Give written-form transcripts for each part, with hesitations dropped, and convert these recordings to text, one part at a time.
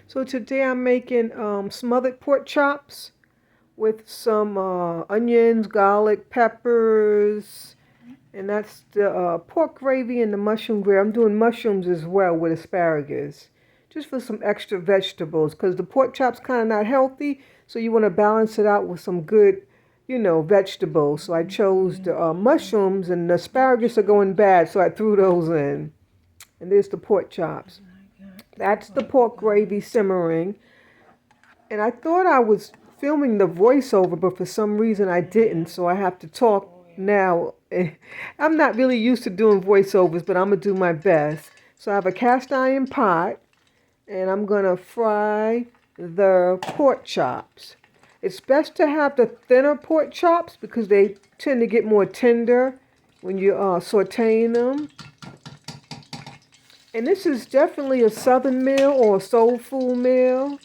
So today I'm making smothered pork chops with some onions, garlic, peppers, and that's the pork gravy and the mushroom gravy. I'm doing mushrooms as well with asparagus, just for some extra vegetables, because the pork chop's kind of not healthy, so you want to balance it out with some good, vegetables. So I chose the mushrooms, and the asparagus are going bad, so I threw those in. And there's the pork chops. That's the pork gravy simmering. And I thought I was filming the voiceover, but for some reason I didn't, so I have to talk now. I'm not really used to doing voiceovers, but I'm going to do my best. So I have a cast iron pot, and I'm going to fry the pork chops. It's best to have the thinner pork chops because they tend to get more tender when you're sauteing them. And this is definitely a southern meal or a soul food meal.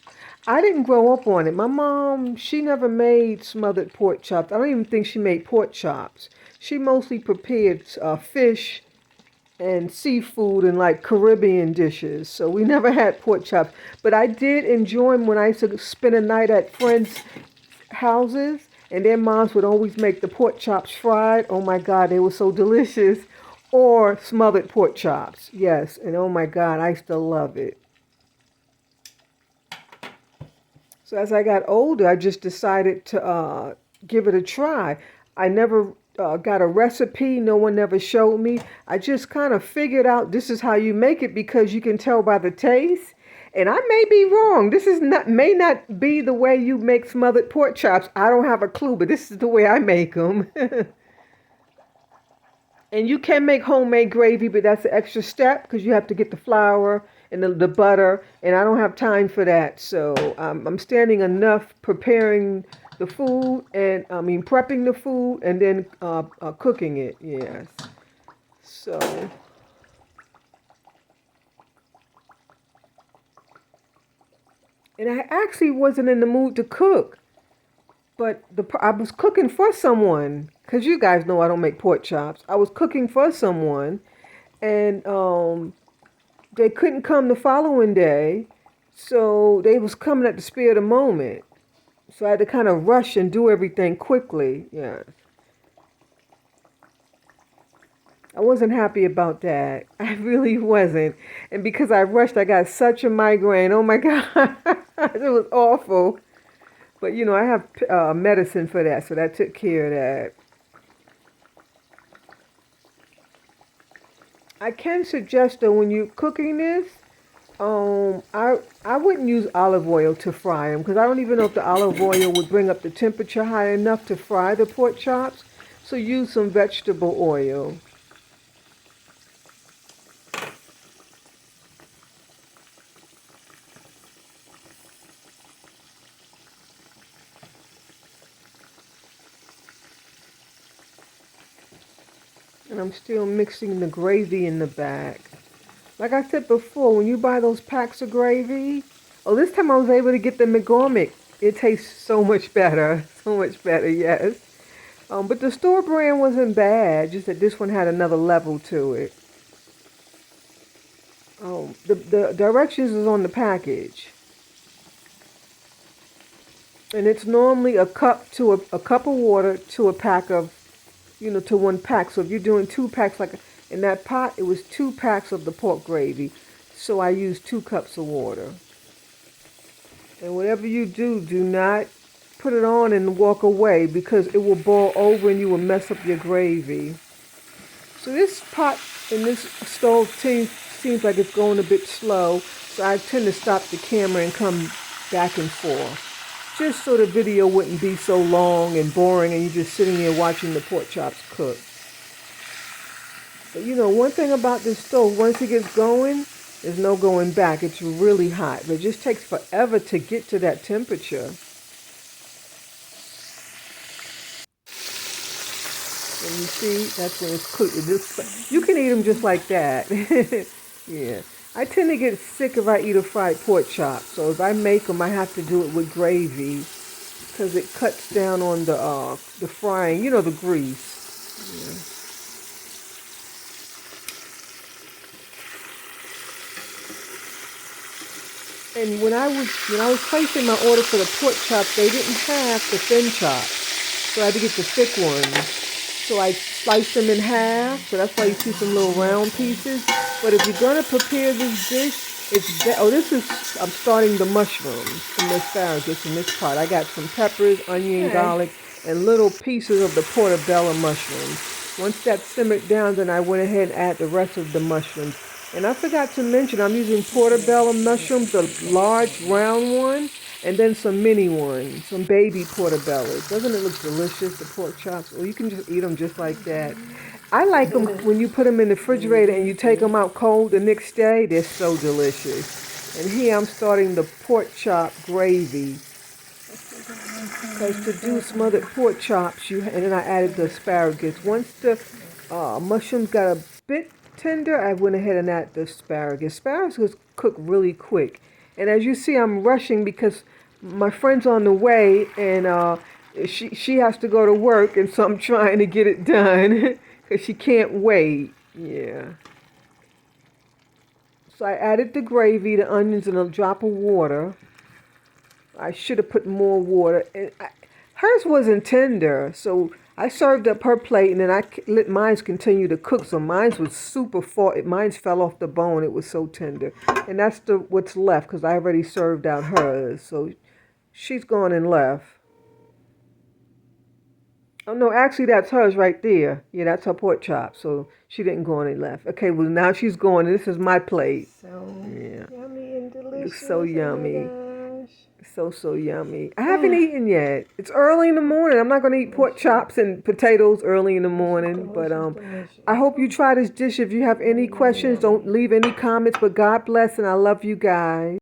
I didn't grow up on it. My mom, she never made smothered pork chops. I don't even think she made pork chops. She mostly prepared fish and seafood and like Caribbean dishes. So we never had pork chops. But I did enjoy them when I used to spend a night at friends' houses. And their moms would always make the pork chops fried. Oh my God, they were so delicious. Or smothered pork chops. Yes, and oh my God, I still love it. So as I got older, I just decided to give it a try. I never got a recipe. No one ever showed me. I just kind of figured out this is how you make it because you can tell by the taste. And I may be wrong. This is not may not be the way you make smothered pork chops. I don't have a clue, but this is the way I make them. And you can make homemade gravy, but that's an extra step because you have to get the flour and the butter, and I don't have time for that. So I'm standing enough preparing the food, and I mean prepping the food, and then cooking it. Yes. So, and I actually wasn't in the mood to cook, but I was cooking for someone because you guys know I don't make pork chops. I was cooking for someone, and they couldn't come the following day, so they was coming at the speed of the moment. So I had to kind of rush and do everything quickly. Yeah, I wasn't happy about that. I really wasn't. And because I rushed, I got such a migraine. Oh my God, it was awful. But I have medicine for that, so that took care of that. I can suggest though when you're cooking this, I wouldn't use olive oil to fry them because I don't even know if the olive oil would bring up the temperature high enough to fry the pork chops. So use some vegetable oil. And I'm still mixing the gravy in the bag. Like I said before, when you buy those packs of gravy, oh, this time I was able to get the McCormick. It tastes so much better, so much better, yes. But the store brand wasn't bad, just that this one had another level to it. The directions is on the package. And it's normally a cup to a cup of water to a pack of, to one pack. So if you're doing two packs, like in that pot, it was 2 packs of the pork gravy. So I used 2 cups of water. And whatever you do, do not put it on and walk away because it will boil over and you will mess up your gravy. So this pot in this stove seems like it's going a bit slow. So I tend to stop the camera and come back and forth. Just so the video wouldn't be so long and boring and you're just sitting there watching the pork chops cook. But one thing about this stove, once it gets going, there's no going back. It's really hot. But it just takes forever to get to that temperature. And you see, that's when it's cooked. You can eat them just like that. Yeah. I tend to get sick if I eat a fried pork chop. So if I make them, I have to do it with gravy because it cuts down on the frying, the grease. Yeah. And when I was placing my order for the pork chops, they didn't have the thin chops, so I had to get the thick ones. So I sliced them in half. So that's why you see some little round pieces. But if you're gonna prepare this dish, I'm starting the mushrooms and the asparagus in this pot. I got some peppers, onion, garlic, and little pieces of the portobello mushrooms. Once that simmered down, then I went ahead and add the rest of the mushrooms. And I forgot to mention, I'm using portobello mushrooms, the large round one, and then some mini ones, some baby portobellos. Doesn't it look delicious, the pork chops? Or you can just eat them just like that. I like them when you put them in the refrigerator and you take them out cold the next day. They're so delicious. And here I'm starting the pork chop gravy. Because to do smothered pork chops, and then I added the asparagus. Once the mushrooms got a bit tender, I went ahead and added the asparagus. Asparagus cook really quick. And as you see, I'm rushing because my friend's on the way and she has to go to work, and so I'm trying to get it done because she can't wait. Yeah. So I added the gravy, the onions, and a drop of water. I should have put more water. Hers wasn't tender, so I served up her plate, and then I let mine continue to cook. So mine was super full. Mine fell off the bone. It was so tender, and that's what's left because I already served out hers. So she's gone and left. Oh no, actually that's hers right there. Yeah, that's her pork chop. So she didn't go on and left. Okay, well now she's going. This is my plate. So yeah, yummy and delicious. Looks so yummy. Oh my gosh. So yummy. I haven't eaten yet. It's early in the morning. I'm not going to eat pork chops and potatoes early in the morning. But I hope you try this dish. If you have any questions, don't leave any comments. But God bless, and I love you guys.